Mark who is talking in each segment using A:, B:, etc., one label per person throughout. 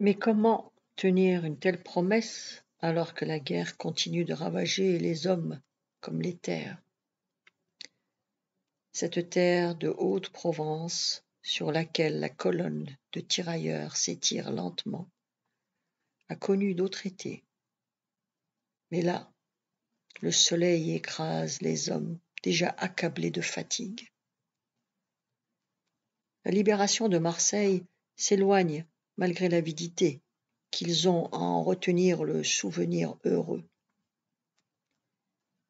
A: Mais comment tenir une telle promesse alors que la guerre continue de ravager les hommes comme les terres? Cette terre de Haute-Provence, sur laquelle la colonne de tirailleurs s'étire lentement, a connu d'autres étés. Mais là, le soleil écrase les hommes déjà accablés de fatigue. La libération de Marseille s'éloigne malgré l'avidité qu'ils ont à en retenir le souvenir heureux.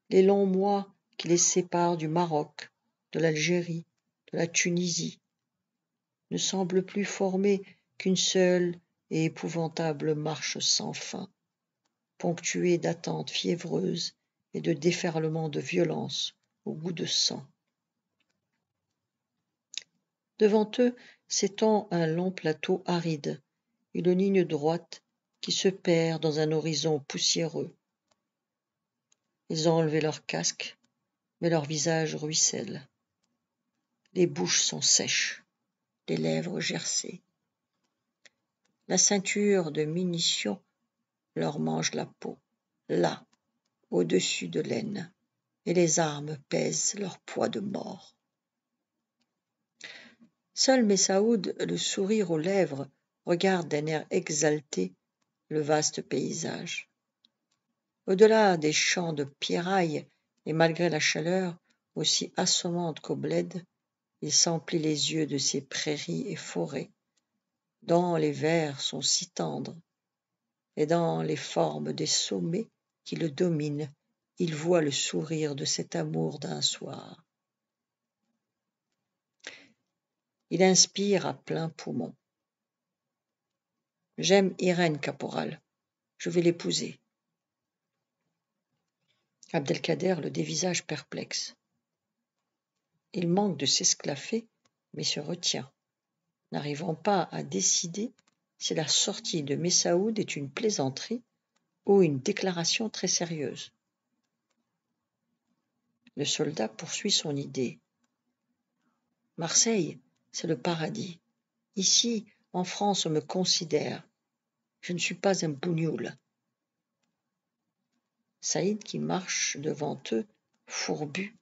A: Les longs mois qui les séparent du Maroc, de l'Algérie, de la Tunisie, ne semblent plus former qu'une seule et épouvantable marche sans fin, ponctuée d'attentes fiévreuses et de déferlements de violence au goût de sang. Devant eux s'étend un long plateau aride, une ligne droite qui se perd dans un horizon poussiéreux. Ils ont enlevé leurs casques, mais leurs visages ruissellent. Les bouches sont sèches, les lèvres gercées. La ceinture de munitions leur mange la peau, là, au-dessus de l'aine, et les armes pèsent leur poids de mort. Seul Messaoud, le sourire aux lèvres, regarde d'un air exalté le vaste paysage. Au-delà des champs de pierrailles, et malgré la chaleur aussi assommante qu'au bled, il s'emplit les yeux de ces prairies et forêts, dont les vers sont si tendres, et dans les formes des sommets qui le dominent, il voit le sourire de cet amour d'un soir. Il inspire à pleins poumons. J'aime Irène, caporal. Je vais l'épouser. Abdelkader le dévisage perplexe. Il manque de s'esclaffer, mais se retient, n'arrivant pas à décider si la sortie de Messaoud est une plaisanterie ou une déclaration très sérieuse. Le soldat poursuit son idée. Marseille, c'est le paradis. Ici, en France, on me considère. Je ne suis pas un bougnoul. Saïd, qui marche devant eux, fourbu,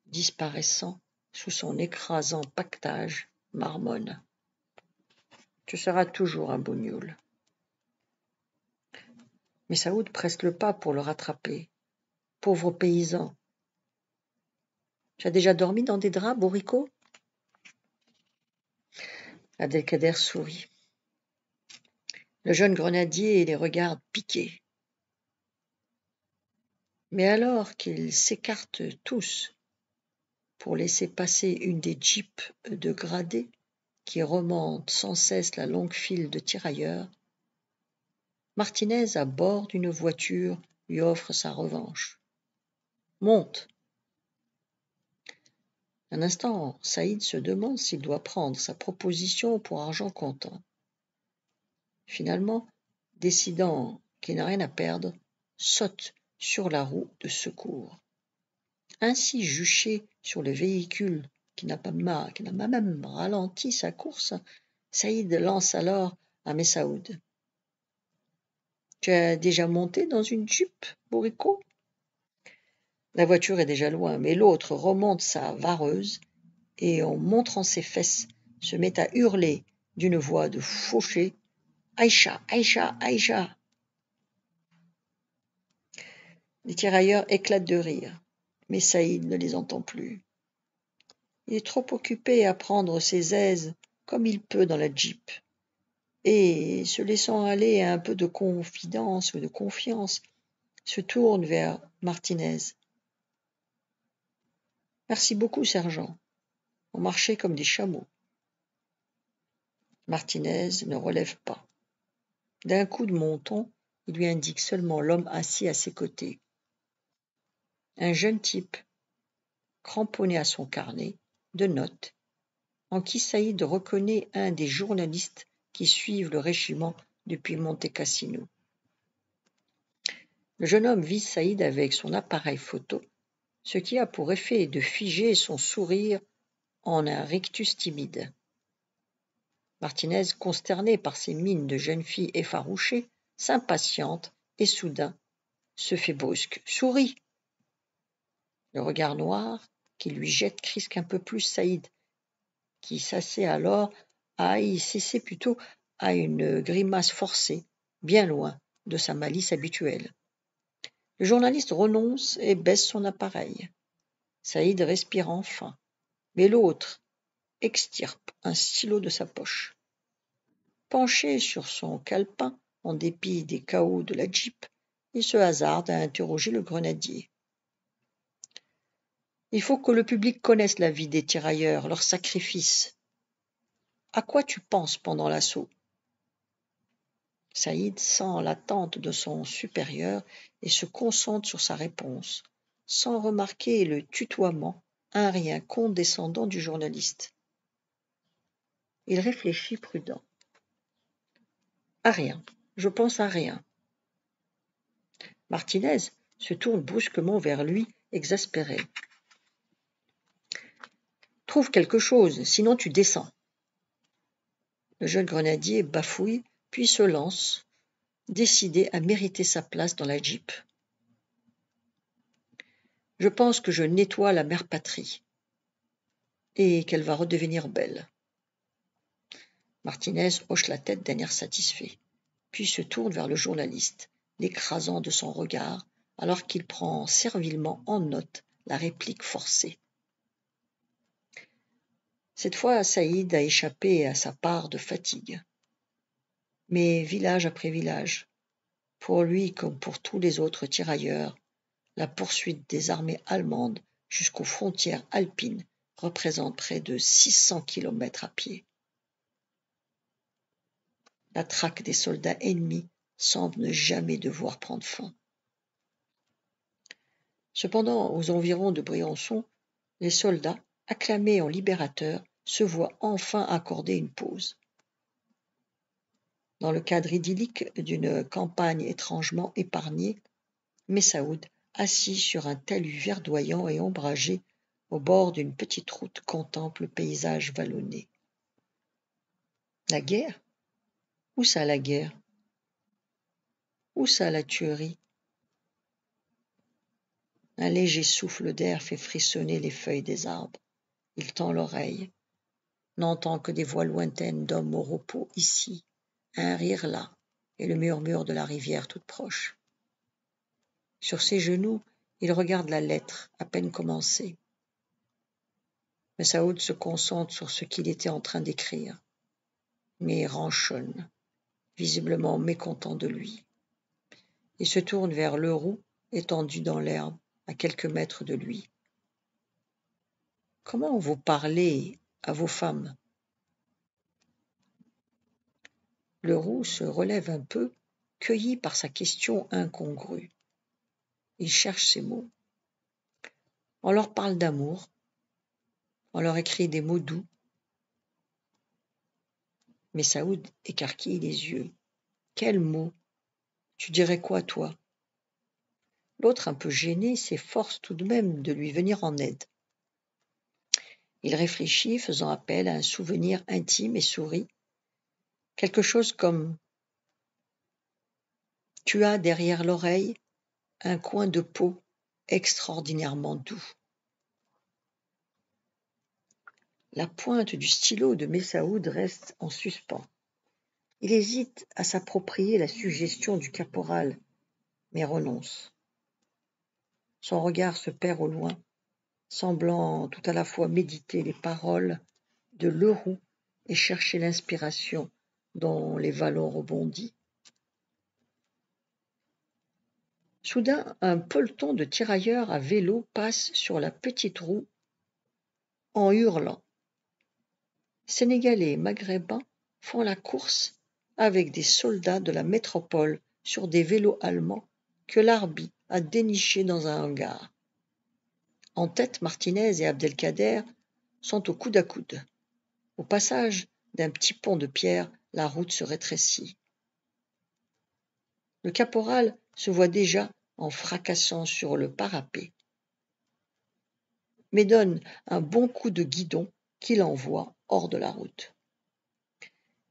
A: disparaissant sous son écrasant pactage, marmonne. Tu seras toujours un bougnoul. Mais Saoud presse le pas pour le rattraper. Pauvre paysan. Tu as déjà dormi dans des draps, bourricot? Abdelkader sourit. Le jeune grenadier les regarde piqués. Mais alors qu'ils s'écartent tous pour laisser passer une des jeeps de gradés qui remonte sans cesse la longue file de tirailleurs, Martinez, à bord d'une voiture, lui offre sa revanche. Monte. Un instant, Saïd se demande s'il doit prendre sa proposition pour argent comptant. Finalement, décidant qu'il n'a rien à perdre, saute sur la roue de secours. Ainsi juché sur le véhicule qui n'a même ralenti sa course, Saïd lance alors à Messaoud. Tu as déjà monté dans une Jeep, bourricot? La voiture est déjà loin, mais l'autre remonte sa vareuse et, en montrant ses fesses, se met à hurler d'une voix de fauché. Aïcha, Aïcha, Aïcha! Les tirailleurs éclatent de rire, mais Saïd ne les entend plus. Il est trop occupé à prendre ses aises comme il peut dans la Jeep. Et, se laissant aller à un peu de confidence ou de confiance, se tourne vers Martinez. Merci beaucoup, sergent. On marchait comme des chameaux. Martinez ne relève pas. D'un coup de menton, il lui indique seulement l'homme assis à ses côtés. Un jeune type, cramponné à son carnet de notes, en qui Saïd reconnaît un des journalistes qui suivent le régiment depuis Monte Cassino. Le jeune homme vise Saïd avec son appareil photo, ce qui a pour effet de figer son sourire en un rictus timide. Martinez, consterné par ces mines de jeune fille effarouchée, s'impatiente et soudain se fait brusque, sourit. Le regard noir qui lui jette crisque un peu plus Saïd, qui s'essaie alors à une grimace forcée, bien loin de sa malice habituelle. Le journaliste renonce et baisse son appareil. Saïd respire enfin, mais l'autre extirpe un stylo de sa poche. Penché sur son calepin, en dépit des cahots de la Jeep, il se hasarde à interroger le grenadier. Il faut que le public connaisse la vie des tirailleurs, leurs sacrifices. À quoi tu penses pendant l'assaut? Saïd sent l'attente de son supérieur et se concentre sur sa réponse, sans remarquer le tutoiement, un rien condescendant du journaliste. Il réfléchit prudent. À rien, je pense à rien. Martinez se tourne brusquement vers lui, exaspéré. Trouve quelque chose, sinon tu descends. Le jeune grenadier bafouille, puis se lance, décidé à mériter sa place dans la Jeep. Je pense que je nettoie la mère patrie et qu'elle va redevenir belle. Martinez hoche la tête d'un air satisfait, puis se tourne vers le journaliste, l'écrasant de son regard, alors qu'il prend servilement en note la réplique forcée. Cette fois, Saïd a échappé à sa part de fatigue. Mais village après village, pour lui comme pour tous les autres tirailleurs, la poursuite des armées allemandes jusqu'aux frontières alpines représente près de 600 kilomètres à pied. La traque des soldats ennemis semble ne jamais devoir prendre fin. Cependant, aux environs de Briançon, les soldats, acclamés en libérateurs, se voient enfin accorder une pause. Dans le cadre idyllique d'une campagne étrangement épargnée, Messaoud, assis sur un talus verdoyant et ombragé, au bord d'une petite route, contemple le paysage vallonné. La guerre? Où ça la guerre? Où ça la tuerie? Un léger souffle d'air fait frissonner les feuilles des arbres. Il tend l'oreille, n'entend que des voix lointaines d'hommes au repos ici, un rire là, et le murmure de la rivière toute proche. Sur ses genoux, il regarde la lettre, à peine commencée. Messaoud se concentre sur ce qu'il était en train d'écrire, mais ronchonne, visiblement mécontent de lui. Il se tourne vers Leroux, étendu dans l'herbe, à quelques mètres de lui. Comment vous parlez à vos femmes? Leroux se relève un peu, cueilli par sa question incongrue. Il cherche ses mots. On leur parle d'amour, on leur écrit des mots doux. Mais Saoud écarquille les yeux. Quels mots? Tu dirais quoi, toi? L'autre, un peu gêné, s'efforce tout de même de lui venir en aide. Il réfléchit, faisant appel à un souvenir intime et sourit. Quelque chose comme « Tu as derrière l'oreille un coin de peau extraordinairement doux. » La pointe du stylo de Messaoud reste en suspens. Il hésite à s'approprier la suggestion du caporal, mais renonce. Son regard se perd au loin, semblant tout à la fois méditer les paroles de Leroux et chercher l'inspiration dont les vallons rebondis. Soudain, un peloton de tirailleurs à vélo passe sur la petite roue en hurlant. Sénégalais et Maghrébins font la course avec des soldats de la métropole sur des vélos allemands que l'Arbi a dénichés dans un hangar. En tête, Martinez et Abdelkader sont au coude à coude. Au passage d'un petit pont de pierre, la route se rétrécit. Le caporal se voit déjà en fracassant sur le parapet, mais donne un bon coup de guidon qui l'envoie hors de la route.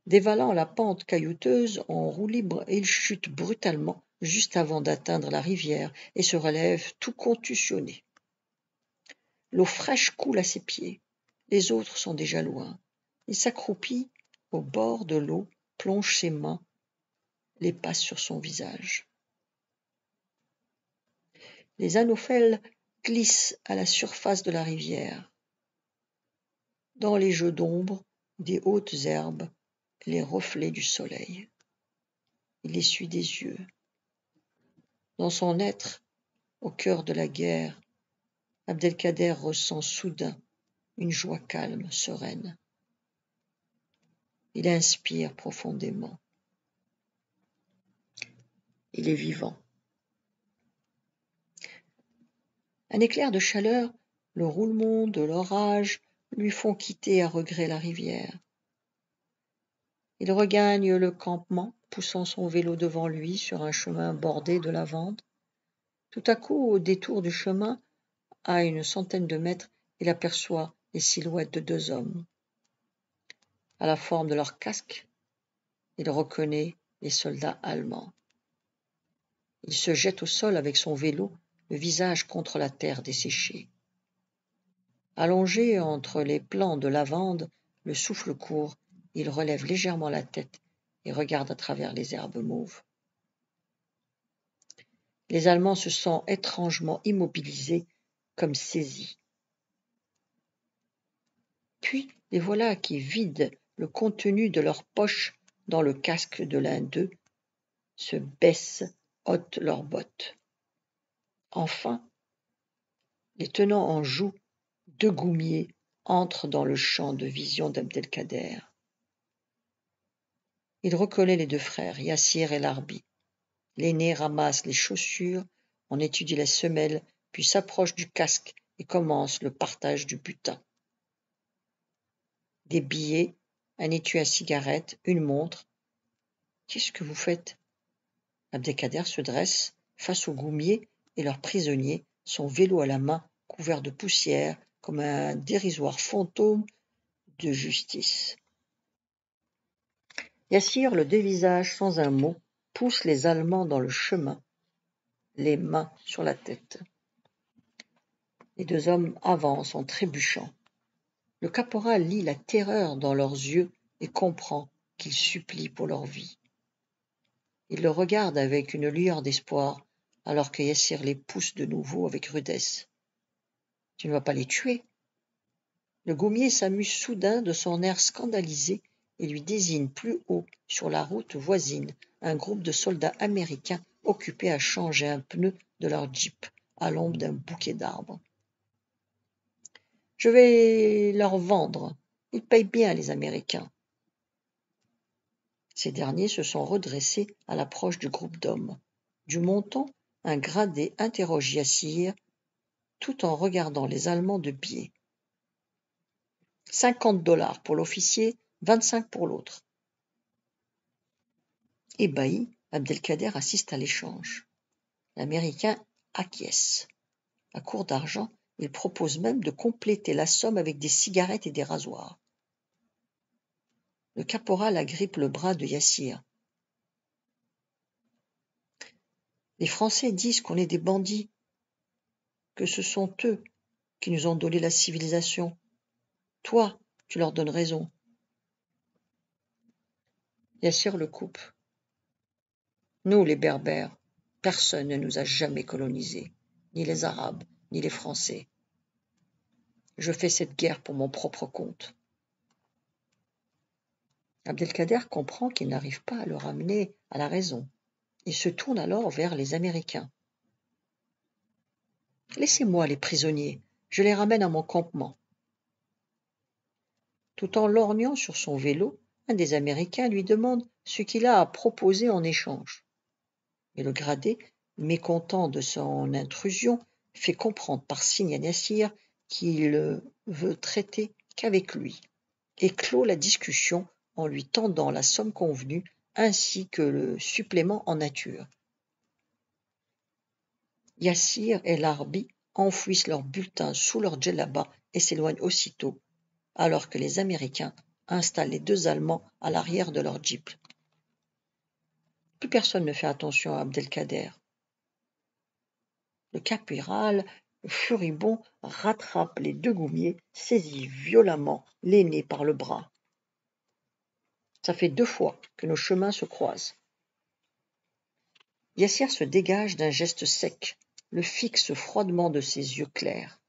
A: Dévalant la pente caillouteuse en roue libre, il chute brutalement juste avant d'atteindre la rivière et se relève tout contusionné. L'eau fraîche coule à ses pieds. Les autres sont déjà loin. Il s'accroupit au bord de l'eau, plonge ses mains, les passe sur son visage. Les anophèles glissent à la surface de la rivière. Dans les jeux d'ombre des hautes herbes, les reflets du soleil. Il essuie des yeux. Dans son être, au cœur de la guerre, Abdelkader ressent soudain une joie calme, sereine. Il inspire profondément. Il est vivant. Un éclair de chaleur, le roulement de l'orage lui font quitter à regret la rivière. Il regagne le campement, poussant son vélo devant lui sur un chemin bordé de lavandes. Tout à coup, au détour du chemin, à une centaine de mètres, il aperçoit les silhouettes de deux hommes. À la forme de leurs casques, il reconnaît les soldats allemands. Il se jette au sol avec son vélo, le visage contre la terre desséchée. Allongé entre les plants de lavande, le souffle court, il relève légèrement la tête et regarde à travers les herbes mauves. Les Allemands se sentent étrangement immobilisés, comme saisis. Puis les voilà qui vident le contenu de leur poche dans le casque de l'un d'eux, se baissent, ôtent leurs bottes. Enfin, les tenant en joue, deux goumiers entrent dans le champ de vision d'Abdelkader. Il reconnaît les deux frères, Yassir et Larbi. L'aîné ramasse les chaussures, en étudie les semelles, puis s'approche du casque et commence le partage du butin. Des billets, un étui à cigarette, une montre. Qu'est-ce que vous faites? Abdelkader se dresse face aux goumiers et leurs prisonniers, son vélo à la main, couvert de poussière, comme un dérisoire fantôme de justice. Yassir le dévisage sans un mot, pousse les Allemands dans le chemin, les mains sur la tête. Les deux hommes avancent en trébuchant. Le caporal lit la terreur dans leurs yeux et comprend qu'ils supplient pour leur vie. Il le regarde avec une lueur d'espoir, alors que Yassir les pousse de nouveau avec rudesse. « Tu ne vas pas les tuer ?» Le goumier s'amuse soudain de son air scandalisé et lui désigne plus haut, sur la route voisine, un groupe de soldats américains occupés à changer un pneu de leur Jeep, à l'ombre d'un bouquet d'arbres. « Je vais leur vendre. Ils payent bien, les Américains. » Ces derniers se sont redressés à l'approche du groupe d'hommes. Du montant, un gradé interroge Yassir, tout en regardant les Allemands de biais. 50$ pour l'officier, 25 pour l'autre. Ébahi, Abdelkader assiste à l'échange. L'Américain acquiesce. À court d'argent, il propose même de compléter la somme avec des cigarettes et des rasoirs. Le caporal agrippe le bras de Yassir. Les Français disent qu'on est des bandits, que ce sont eux qui nous ont donné la civilisation. Toi, tu leur donnes raison. Yassir le coupe. Nous, les Berbères, personne ne nous a jamais colonisés, ni les Arabes, ni les Français. Je fais cette guerre pour mon propre compte. Abdelkader comprend qu'il n'arrive pas à le ramener à la raison. Il se tourne alors vers les Américains. « Laissez-moi les prisonniers, je les ramène à mon campement. » Tout en lorgnant sur son vélo, un des Américains lui demande ce qu'il a à proposer en échange. Et le gradé, mécontent de son intrusion, fait comprendre par signe à Yassir qu'il veut traiter qu'avec lui, et clôt la discussion en lui tendant la somme convenue ainsi que le supplément en nature. Yassir et Larbi enfouissent leur bulletin sous leur djellaba et s'éloignent aussitôt, alors que les Américains installe les 2 Allemands à l'arrière de leur jeep. Plus personne ne fait attention à Abdelkader. Le caporal, furibond, rattrape les 2 goumiers, saisit violemment l'aîné par le bras. Ça fait 2 fois que nos chemins se croisent. Yassir se dégage d'un geste sec, le fixe froidement de ses yeux clairs.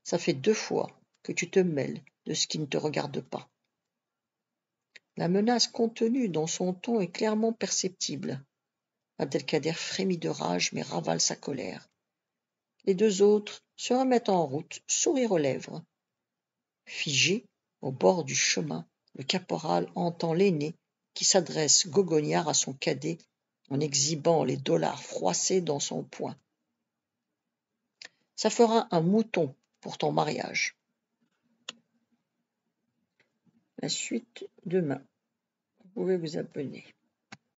A: Ça fait 2 fois que tu te mêles de ce qui ne te regarde pas. La menace contenue dans son ton est clairement perceptible. Abdelkader frémit de rage mais ravale sa colère. Les 2 autres se remettent en route, sourire aux lèvres. Figé, au bord du chemin, le caporal entend l'aîné qui s'adresse gogugnard à son cadet en exhibant les dollars froissés dans son poing. Ça fera un mouton pour ton mariage. La suite demain. Vous pouvez vous abonner.